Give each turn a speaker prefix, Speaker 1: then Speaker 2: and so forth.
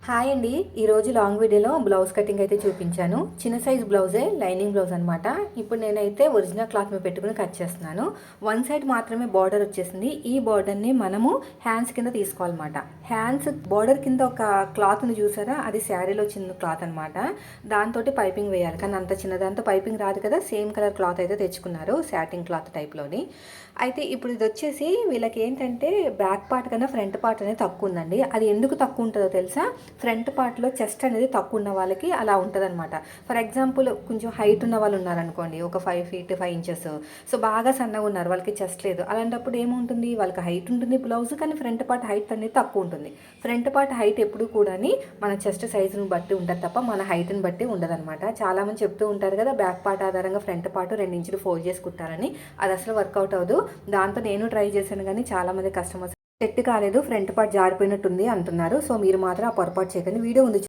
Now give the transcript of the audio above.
Speaker 1: Hi అండి. ఈరోజు long వీడియోలో బ్లౌజ్ కటింగ్ అయితే చూపించాను. చిన్న సైజ్ బ్లౌజే, లైనింగ్ బ్లౌజ్ అనమాట. ఇప్పుడు నేనైతే ఒరిజినల్ క్లాత్ మీద పెట్టుకుని కట్ చేస్తున్నాను. వన్ సైడ్ మాత్రమే బార్డర్ వచ్చేసింది. ఈ బార్డర్ని మనము హ్యాండ్స్ కింద తీసుకోవాలన్నమాట. హ్యాండ్స్ బార్డర్ కింద ఒక క్లాత్ని చూసారా, అది శారీలో చిన్న క్లాత్ అనమాట. దాంతో పైపింగ్ వేయాలి, కానీ అంత చిన్నదాంతో పైపింగ్ రాదు కదా. సేమ్ కలర్ క్లాత్ అయితే తెచ్చుకున్నారు, శాటింగ్ క్లాత్ టైప్లోని. అయితే ఇప్పుడు ఇది వచ్చేసి వీళ్ళకి ఏంటంటే బ్యాక్ పార్ట్ కన్నా ఫ్రంట్ పార్ట్ అనేది తక్కువ ఉందండి. అది ఎందుకు తక్కువ ఉంటుందో తెలుసా? ఫ్రంట్ పార్ట్లో చెస్ట్ అనేది తక్కువ ఉన్న వాళ్ళకి అలా ఉంటుంది అనమాట. ఫర్ ఎగ్జాంపుల్ కొంచెం హైట్ ఉన్న వాళ్ళు ఉన్నారనుకోండి, ఒక 5 feet 5 inches, సో బాగా సన్నగా ఉన్నారు, వాళ్ళకి చెస్ట్ లేదు. అలాంటప్పుడు ఏముంటుంది, వాళ్ళకి హైట్ ఉంటుంది బ్లౌజ్, కానీ ఫ్రంట్ పార్ట్ హైట్ అనేది తక్కువ ఉంటుంది. ఫ్రంట్ పార్ట్ హైట్ ఎప్పుడు కూడా మన చెస్ట్ సైజుని బట్టి ఉంటుంది తప్ప మన హైట్ని బట్టి ఉండదన్నమాట. చాలామంది చెప్తూ ఉంటారు కదా, బ్యాక్ పార్ట్ ఆధారంగా ఫ్రంట్ పార్ట్ 2 inches ఫోల్డ్ చేసి కుట్టాలని. అది అసలు వర్కౌట్ అవ్వదు. దాంతో నేను ట్రై చేశాను, కానీ చాలామంది కస్టమర్స్ సెట్ కాలేదు, ఫ్రంట్ పార్ట్ జారిపోయినట్టుంది అంటున్నారు. సో మీరు మాత్రం ఆ పొరపాటు చేయకండి. వీడియో ఉంది.